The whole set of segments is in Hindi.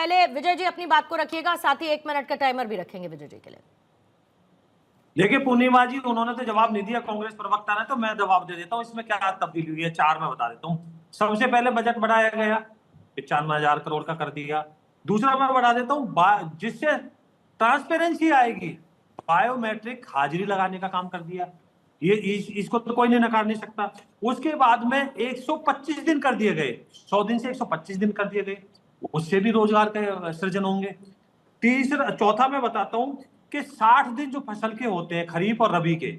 पहले विजय जी अपनी बात को रखिएगा, साथ ही 1 मिनट का टाइमर भी रखेंगे विजय जी के लिए। देखिए पूर्णिमा जी, उन्होंने तो जवाब नहीं दिया कांग्रेस प्रवक्ता ने, तो मैं जवाब दे देता हूँ। इसमें क्या तब्दीली हुई है, 4 में बता देता हूँ। सबसे पहले बजट बढ़ाया गया, 95,000 करोड़ का कर दिया। दूसरा मैं बढ़ा देता हूँ, जिससे ट्रांसपेरेंसी आएगी, बायोमेट्रिक हाजिरी लगाने का काम कर दिया। ये इसको तो कोई नहीं नकार नहीं सकता। उसके बाद में 125 दिन कर दिए गए, 100 दिन से 125 दिन कर दिए गए, उससे भी रोजगार के सृजन होंगे। चौथा मैं बताता हूं कि 60 दिन जो फसल के होते हैं, खरीफ और रबी के,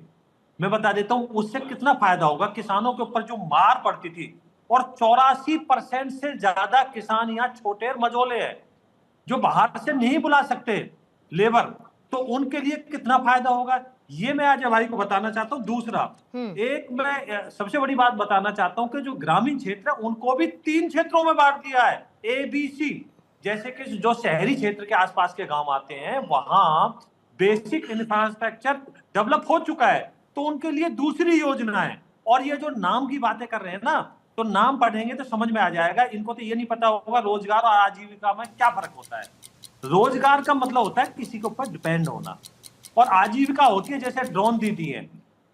मैं बता देता हूं उससे कितना फायदा होगा। किसानों के ऊपर जो मार पड़ती थी, और 84% से ज्यादा किसान यहाँ छोटे और मझोले हैं, जो बाहर से नहीं बुला सकते लेबर, तो उनके लिए कितना फायदा होगा, ये मैं आज भाई को बताना चाहता हूं। दूसरा, एक मैं सबसे बड़ी बात बताना चाहता हूं कि जो ग्रामीण क्षेत्र है उनको भी 3 क्षेत्रों में बांट दिया है, ABC। जैसे कि जो शहरी क्षेत्र के आसपास के गांव आते हैं, वहां बेसिक इंफ्रास्ट्रक्चर डेवलप हो चुका है, तो उनके लिए दूसरी योजना है। और ये जो नाम की बातें कर रहे हैं ना, तो नाम पढ़ेंगे तो समझ में आ जाएगा। इनको तो ये नहीं पता होगा रोजगार और आजीविका में क्या फर्क होता है। रोजगार का मतलब होता है किसी के ऊपर डिपेंड होना, और आजीविका होती है जैसे ड्रोन दीदी है,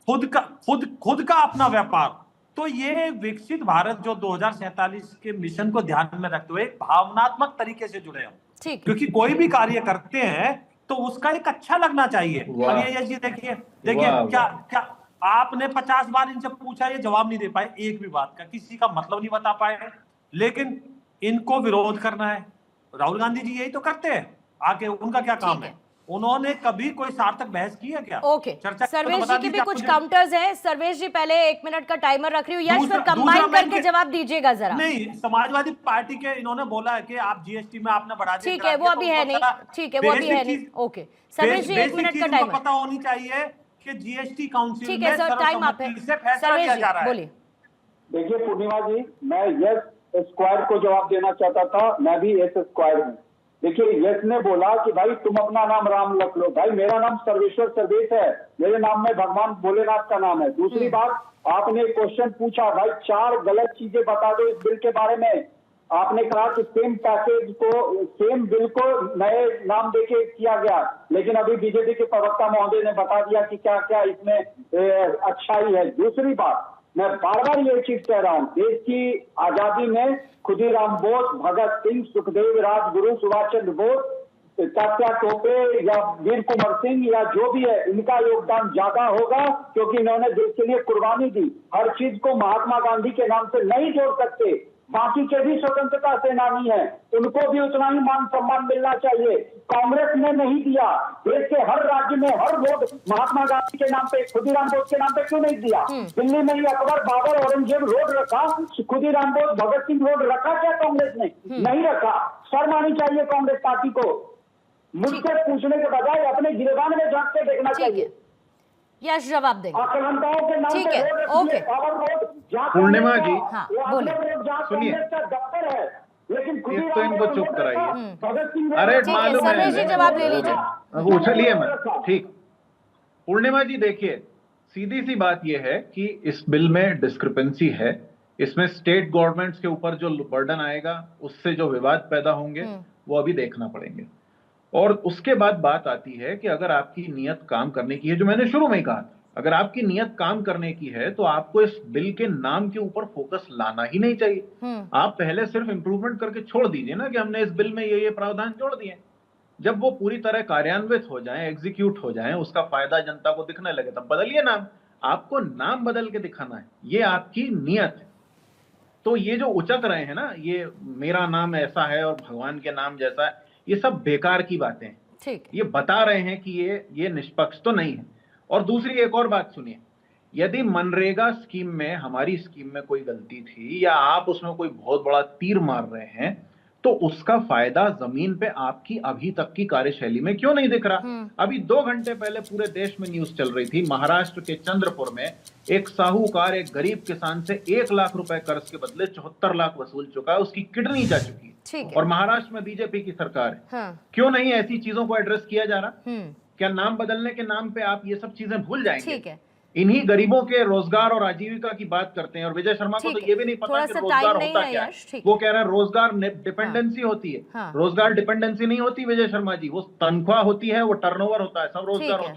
खुद का अपना व्यापार। तो ये विकसित भारत जो 2047 के मिशन को ध्यान में रखते हुए भावनात्मक तरीके से जुड़े हैं, क्योंकि कोई भी कार्य करते हैं तो उसका एक अच्छा लगना चाहिए। अब ये देखिए क्या आपने 50 बार इनसे पूछा, ये जवाब नहीं दे पाए एक भी बात का, किसी का मतलब नहीं बता पाए। लेकिन इनको विरोध करना है, राहुल गांधी जी यही तो करते हैं आके, उनका क्या काम है? उन्होंने कभी कोई सार्थक बहस की है क्या? ओके, सर्वेश जी की भी कुछ काउंटर्स हैं। सर्वेश जी पहले 1 मिनट का टाइमर रख रही हूँ, यश फिर कंबाइन करके जवाब दीजिएगा जरा। नहीं, समाजवादी पार्टी के इन्होंने बोला है कि आप जीएसटी में आपने बढ़ा दिया, ठीक है, वो अभी है नहीं, ठीक है, वो अभी है नहीं। ओके सर्वेश जी, 1 मिनट का टाइमर। पता होनी चाहिए कि जीएसटी काउंसिल ठीक है सर, टाइम आप है। सर्वेश जी बोलिए। देखिए पूर्णिमा जी, मैं यस स्क्वायर को जवाब देना चाहता था, मैं भी एस स्क्वायर हूँ। देखिए यश ने बोला कि भाई तुम अपना नाम राम रख लो, भाई मेरा नाम सर्वेश्वर सर्वेश है, मेरे नाम में भगवान भोलेनाथ का नाम है। दूसरी बात, आपने क्वेश्चन पूछा, भाई 4 गलत चीजें बता दो इस बिल के बारे में। आपने कहा कि सेम पैकेज को, सेम बिल को नए नाम देके किया गया, लेकिन अभी बीजेपी के प्रवक्ता महोदय ने बता दिया कि क्या क्या इसमें अच्छाई है। दूसरी बाट, मैं बार बार ये चीज कह रहा हूं, देश की आजादी में खुदीराम बोस, भगत सिंह, सुखदेव, राजगुरु, सुभाष चंद्र बोस, तात्या टोपे या वीर कुंवर सिंह या जो भी है, इनका योगदान ज्यादा होगा, क्योंकि इन्होंने देश के लिए कुर्बानी दी। हर चीज को महात्मा गांधी के नाम से नहीं जोड़ सकते, बाकी के भी स्वतंत्रता सेनानी हैं, उनको भी उतना ही मान सम्मान मिलना चाहिए। कांग्रेस ने नहीं दिया, देश के हर राज्य में हर वोट महात्मा गांधी के नाम पे, खुदीराम बोस के नाम पे क्यों नहीं दिया? दिल्ली में ही अकबर, बाबर, औरंगजेब रोड रखा, खुदीराम बोस, भगत सिंह रोड रखा क्या कांग्रेस ने? नहीं रखा। शर्म आनी चाहिए कांग्रेस पार्टी को। मुझसे पूछने के बजाय अपने गिरबान में झांक के देखना चाहिए। यश जवाब देंगे, ठीक है, ओके। पूर्णिमा जी, हाँ बोलिए। सुनिए, लेकिन तो इनको चुप कराइए। अरे मालूम है, सर्वेश जी जवाब ले लीजिए। उछलिए मत, ठीक। पूर्णिमा जी देखिए, सीधी सी बात यह है कि इस बिल में डिस्क्रिपेंसी है। इसमें स्टेट गवर्नमेंट्स के ऊपर जो बर्डन आएगा, उससे जो विवाद पैदा होंगे, वो अभी देखना पड़ेंगे। और उसके बाद बात आती है कि अगर आपकी नियत काम करने की है, जो मैंने शुरू में ही कहा था, अगर आपकी नियत काम करने की है तो आपको इस बिल के नाम के ऊपर फोकस लाना ही नहीं चाहिए। आप पहले सिर्फ इंप्रूवमेंट करके छोड़ दीजिए ना कि हमने इस बिल में ये प्रावधान जोड़ दिए। जब वो पूरी तरह कार्यान्वित हो जाएं, एग्जीक्यूट हो जाएं, उसका फायदा जनता को दिखने लगे, तब बदलिए नाम। आपको नाम बदल के दिखाना है, ये आपकी नियत है। तो ये जो उचक रहे हैं ना, ये मेरा नाम ऐसा है और भगवान के नाम जैसा है, ये सब बेकार की बातें हैं। ठीक, ये बता रहे हैं कि ये निष्पक्ष तो नहीं है। और दूसरी एक और बात सुनिए, यदि मनरेगा स्कीम में, हमारी स्कीम में कोई गलती थी, या आप उसमें कोई बहुत बड़ा तीर मार रहे हैं, तो उसका फायदा जमीन पे आपकी अभी तक की कार्यशैली में क्यों नहीं दिख रहा? अभी 2 घंटे पहले पूरे देश में न्यूज चल रही थी, महाराष्ट्र के चंद्रपुर में एक साहूकार एक गरीब किसान से 1 लाख रुपए कर्ज के बदले 74 लाख वसूल चुका है, उसकी किडनी जा चुकी है। और महाराष्ट्र में बीजेपी की सरकार है। हाँ। क्यों नहीं ऐसी चीजों को एड्रेस किया जा रहा? क्या नाम बदलने के नाम पे आप ये सब चीजें भूल जाएंगे? ठीक है, इन्हीं गरीबों के रोजगार और आजीविका की बात करते हैं, और विजय शर्मा को ठीक तो है। ये भी नहीं पता थोड़ा कि सा रोजगार टाइम नहीं होता है क्या यश, है। ठीक वो कह रहे हैं रोजगार डिपेंडेंसी होती है। हाँ। रोजगार डिपेंडेंसी नहीं होती विजय शर्मा जी, वो तनख्वाह होती है, वो टर्नओवर होता है, सब रोजगार ठीक है। होता है।